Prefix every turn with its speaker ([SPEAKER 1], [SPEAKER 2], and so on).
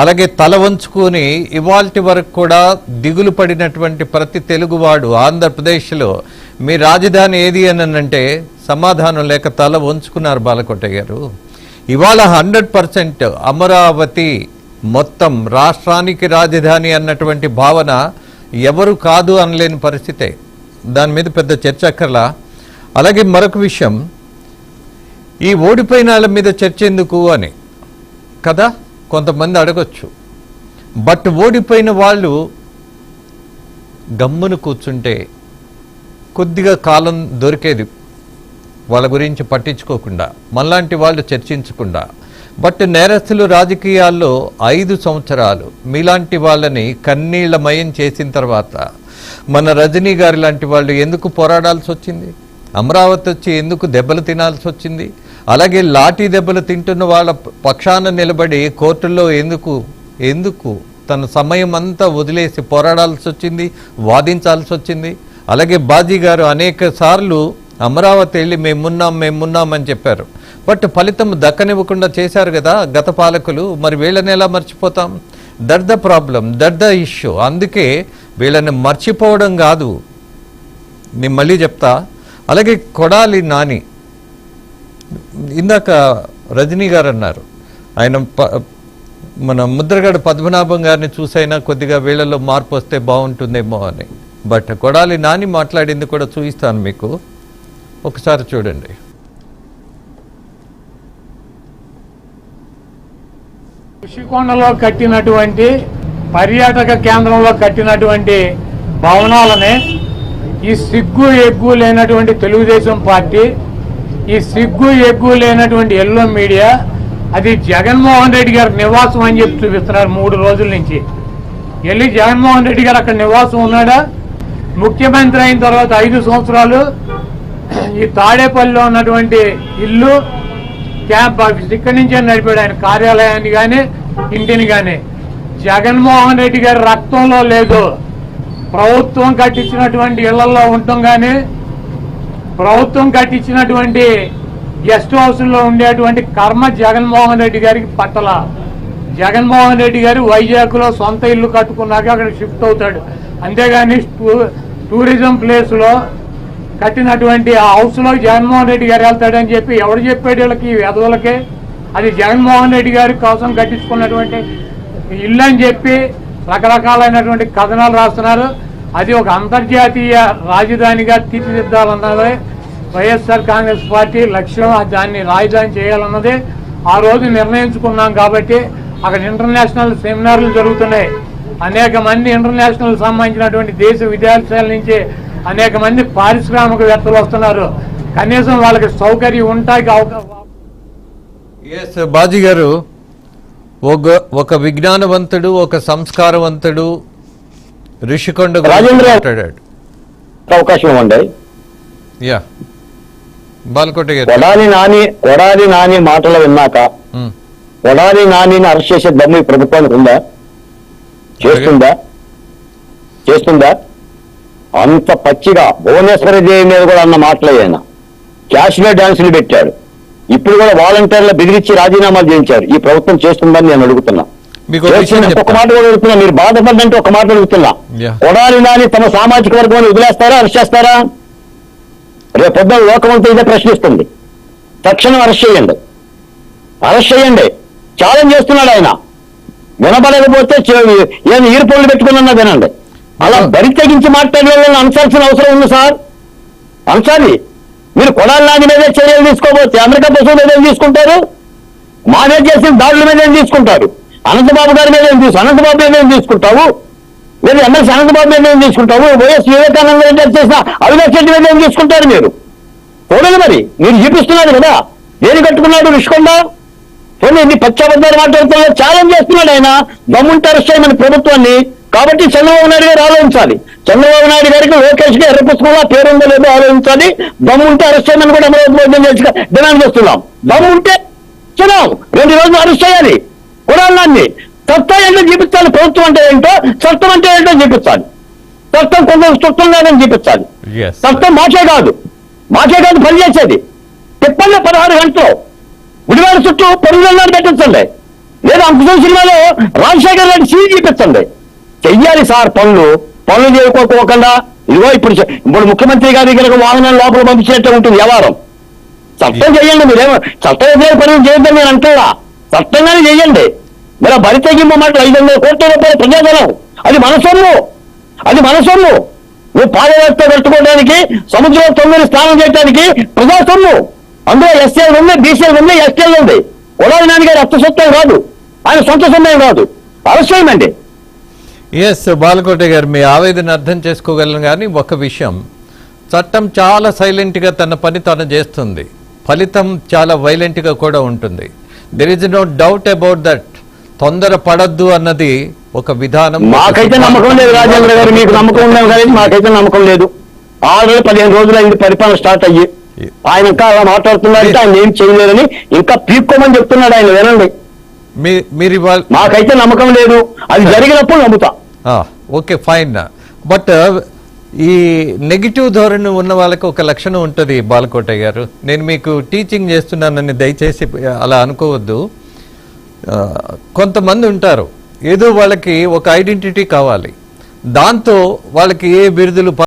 [SPEAKER 1] అలాగే తల వంచుకొని ఇవాల్టి వరకు కూడా దిగులు పడినటువంటి ప్రతి తెలుగువాడు ఆంధ్రప్రదేశ్లో మీ రాజధాని ఏది అని అంటే సమాధానం లేక తల వంచుకున్నారు బాలకోట గారు. ఇవాళ 100% అమరావతి మొత్తం రాష్ట్రానికి రాజధాని అన్నటువంటి భావన ఎవరు కాదు అనలేని పరిస్థితే. దాని మీద పెద్ద చర్చ అక్కర్లా. అలాగే మరొక విషయం, ఈ ఓడిపోయిన వాళ్ళ మీద చర్చ ఎందుకు అని కదా కొంతమంది అడగొచ్చు. బట్ ఓడిపోయిన వాళ్ళు గమ్మును కూర్చుంటే కొద్దిగా కాలం దొరికేది వాళ్ళ గురించి పట్టించుకోకుండా, మనలాంటి వాళ్ళు చర్చించకుండా. బట్ నేరస్తులు రాజకీయాల్లో 5 సంవత్సరాలు మీలాంటి వాళ్ళని కన్నీళ్లమయం చేసిన తర్వాత మన రజనీ గారి లాంటి వాళ్ళు ఎందుకు పోరాడాల్సి వచ్చింది? అమరావతి వచ్చి ఎందుకు దెబ్బలు తినాల్సి వచ్చింది? అలాగే లాఠీ దెబ్బలు తింటున్న వాళ్ళ పక్షాన నిలబడి కోర్టుల్లో ఎందుకు తన సమయం అంతా వదిలేసి పోరాడాల్సి వచ్చింది, వాదించాల్సి వచ్చింది? అలాగే బాజీ గారు అనేక సార్లు అమరావతి వెళ్ళి మేమున్నామని చెప్పారు. బట్ ఫలితం దక్కనివ్వకుండా చేశారు కదా గత పాలకులు. మరి వీళ్ళని ఎలా మర్చిపోతాం? That the problem, that the issue. అందుకే వీళ్ళని మర్చిపోవడం కాదు, నేను మళ్ళీ చెప్తా. అలాగే కొడాలి నాని, ఇందాక రజనీ గారు అన్నారు ఆయన మన ముద్రగడ పద్మనాభం గారిని చూసైనా కొద్దిగా వీళ్ళలో మార్పు వస్తే బాగుంటుందేమో అని. బట్ కొడాలి నాని మాట్లాడింది కూడా చూపిస్తాను మీకు, ఒకసారి చూడండి.
[SPEAKER 2] ఋషికొండలో కట్టినటువంటి పర్యాటక కేంద్రంలో కట్టినటువంటి భవనాలనే ఈ సిగ్గు ఎగ్గు లేనటువంటి తెలుగుదేశం పార్టీ, ఈ సిగ్గు ఎగ్గు లేనటువంటి ఎల్లో మీడియా అది జగన్మోహన్ రెడ్డి గారి నివాసం అని చెప్పి చూపిస్తున్నారు 3 రోజుల నుంచి. వెళ్ళి జగన్మోహన్ రెడ్డి గారు అక్కడ నివాసం ఉన్నాడా? ముఖ్యమంత్రి అయిన తర్వాత 5 సంవత్సరాలు ఈ తాడేపల్లిలో ఉన్నటువంటి ఇల్లు క్యాంప్ ఆఫీస్ ఇక్కడి నుంచే నడిపాడు ఆయన కార్యాలయాన్ని కానీ ఇంటిని కానీ. జగన్మోహన్ రెడ్డి గారి రక్తంలో లేదు. ప్రభుత్వం కట్టించినటువంటి ఇళ్లలో ఉండటం కానీ, ప్రభుత్వం కట్టించినటువంటి గెస్ట్ హౌస్లో ఉండేటువంటి కర్మ జగన్మోహన్ రెడ్డి గారికి పట్టల. జగన్మోహన్ రెడ్డి గారు వైజాగ్లో సొంత ఇల్లు కట్టుకున్నాక అక్కడ షిఫ్ట్ అవుతాడు. అంతేగాని టూరిజం ప్లేస్లో కట్టినటువంటి ఆ హౌస్లో జగన్మోహన్ రెడ్డి గారు వెళ్తాడని చెప్పి ఎవరు చెప్పాడు వీళ్ళకి, ఈ వెధవులకే? అది జగన్మోహన్ రెడ్డి గారి కోసం కట్టించుకున్నటువంటి ఇల్లు అని చెప్పి రకరకాలైనటువంటి కథనాలు రాస్తున్నారు. అది ఒక అంతర్జాతీయ రాజధానిగా తీర్చిదిద్దాలన్నదే వైఎస్ఆర్ కాంగ్రెస్ పార్టీ లక్ష్యం. దాన్ని రాజధాని చేయాలన్నదే ఆ రోజు నిర్ణయించుకున్నాం. కాబట్టి అక్కడ ఇంటర్నేషనల్ సెమినార్లు జరుగుతున్నాయి. అనేక మంది ఇంటర్నేషనల్ సంబంధించినటువంటి దేశ విదేశాల నుంచి అనేక మంది పారిశ్రామికవేత్తలు వస్తున్నారు. కనీసం వాళ్ళకి సౌకర్యం ఉంటాయి.
[SPEAKER 1] బాజీ గారు ఒక విజ్ఞానవంతుడు, ఒక సంస్కారవంతుడు ఋషికొండ మాట్లాడాడు.
[SPEAKER 3] అవకాశం ఇవ్వండి.
[SPEAKER 1] బాలకోట గారు,
[SPEAKER 3] కొడాలి నాని మాటలు విన్నాక కొడాలి నానిని అరెస్ట్ చేసే దమ్ము ఈ ప్రభుత్వానికి ఉందా? చేస్తుందా? అంత పచ్చిగా భువనేశ్వరి దేవి మీద కూడా అన్న మాటలయ్యాయన. క్యాష్లో డాన్సులు పెట్టాడు. ఇప్పుడు కూడా వాలంటీర్ల బెదిరించి రాజీనామాలు చేయించారు. ఈ ప్రభుత్వం చేస్తుందని నేను అడుగుతున్నా. ఒక మాట కూడా అడుగుతున్నా, మీరు బాధపడ్డంటే ఒక మాట అడుగుతున్నా. కొడాలి నాని తమ సామాజిక వర్గాన్ని వదిలేస్తారా, అరెస్ట్ చేస్తారా? రేపు పొద్దున లోకమంతా ఇదే ప్రశ్నిస్తుంది. తక్షణం అరెస్ట్ చేయండి. ఛాలెంజ్ చేస్తున్నాడు ఆయన. వినబడకపోతే ఏమి ఈర్పొళ్ళు పెట్టుకున్నా వినండి. అలా బరి తెగించి మాట్లాడే వాళ్ళని అనసాల్సిన అవసరం ఉంది సార్. అనసాలి. మీరు కొడాలి నాని మీద చర్యలు తీసుకోకపోతే అమెరికా బస్సుల మీద ఏం తీసుకుంటారు? మానే చేసిన దాడుల మీద ఏం తీసుకుంటారు? అనంతబాబు గారి మీద అనంతబాబు మీద ఏం తీసుకుంటావు? లేదు ఎమ్మెల్సీ అనంతబాబు మీద ఏం తీసుకుంటావు? వైఎస్ వివేకానంద రెడ్డి చేసిన అవినాష్ రెడ్డి మీద ఏం తీసుకుంటారు? మీరు చూడండి. మరి మీరు చూపిస్తున్నారు కదా, దేని కట్టుకున్నాడు ఋషికొండ? చూడండి, పచ్చాబద్దాలు మాట్లాడుతున్నారు. ఛాలెంజ్ చేస్తున్నాడు ఆయన. దమ్ముంటే అరెస్ట్ చేయమని ప్రభుత్వాన్ని. కాబట్టి చంద్రబాబు నాయుడు గారు ఆలోచించాలి. చంద్రబాబు నాయుడు గారికి లోకేష్ కి ఎర్ర పుస్తకంలో పేరుందో లేదో ఆలోచించాలి. దమ్ముంటే అరెస్ట్ చేయమని కూడా అమరావతి డిమాండ్ చేస్తున్నాం. దమ్ముంటే చూద్దాం, 2 రోజులు అరెస్ట్ చేయాలి కొడాలి. చట్టం ఏంటో చూపించాలి. ప్రభుత్వం అంటే ఏంటో, చట్టం అంటే ఏంటో చూపించాలి. చట్టం కొంచెం స్పష్టంగానే చూపించాలి. చట్టం మాకే కాదు పనిచేసేది. తిప్పల్లో 16 గంటలు గుడివారి చుట్టూ 10 పెట్టించండి. లేదా అంకుశం సినిమాలో రాజశేఖర్ రెడ్డి సీన్ చూపించండి. చెయ్యాలి సార్ పనులు చేయకోకుండా. ఇదిగో ఇప్పుడు ముఖ్యమంత్రి గారి దగ్గర వాహనాలు లోపల పంపించినట్టే ఉంటుంది వ్యవహారం. చట్టం చేయండి. మీరేమో చట్టం వ్యతిరేక పనులు చేయొద్దని నేను అంటున్నా. చట్టంగానే చెయ్యండి. మరి బరి తగ్గింపు మాటలు 500 కోట్ల రూపాయల ప్రజాధనం, అది మన సొమ్ము. నువ్వు పాదయాత్ర కట్టుకోవడానికి, సముద్రంలో 9 స్నానం చేయడానికి ప్రజా సొమ్ము. అందులో ఎస్సీలు ఉంది, బీసీలు ఉంది, ఎస్టీలు ఉంది. కొడాలి నాన్నగారి రక్త సొత్తం కాదు, ఆయన సొంత సొమ్మేం కాదు. అవశ్యమండి.
[SPEAKER 1] ఎస్ బాలకోట గారు, మీ ఆవేదన అర్థం చేసుకోగలను. కానీ ఒక విషయం, చట్టం చాలా సైలెంట్గా తన పని తను చేస్తుంది, ఫలితం చాలా వైలెంట్గా కూడా ఉంటుంది. There is no doubt about that. తొందర పడద్దు అన్నది ఒక విధానం.
[SPEAKER 3] మాకైతే నమ్మకం లేదు రాజేంద్ర గారు, మీకు నమ్మకం ఉన్నాం కానీ మాకైతే నమ్మకం లేదు. 15 రోజులు అయింది పరిపాలన స్టార్ట్ అయ్యి. ఆయన ఇంకా అలా మాట్లాడుతున్నారంటే ఆయన ఏం చేయలేదని ఇంకా పీక్కోమని చెప్తున్నాడు ఆయన. వినండి,
[SPEAKER 1] మీరు
[SPEAKER 3] మాకైతే నమ్మకం లేదు. అది జరిగినప్పుడు నమ్ముతా.
[SPEAKER 1] Okay, fine. బట్ ఈ నెగిటివ్ ధోరణి ఉన్న వాళ్ళకి ఒక లక్షణం ఉంటుంది బాలకోట గారు. నేను మీకు టీచింగ్ చేస్తున్నానని దయచేసి అలా అనుకోవద్దు. కొంతమంది ఉంటారు, ఏదో వాళ్ళకి ఒక ఐడెంటిటీ కావాలి, దాంతో వాళ్ళకి ఏ బిరుదులు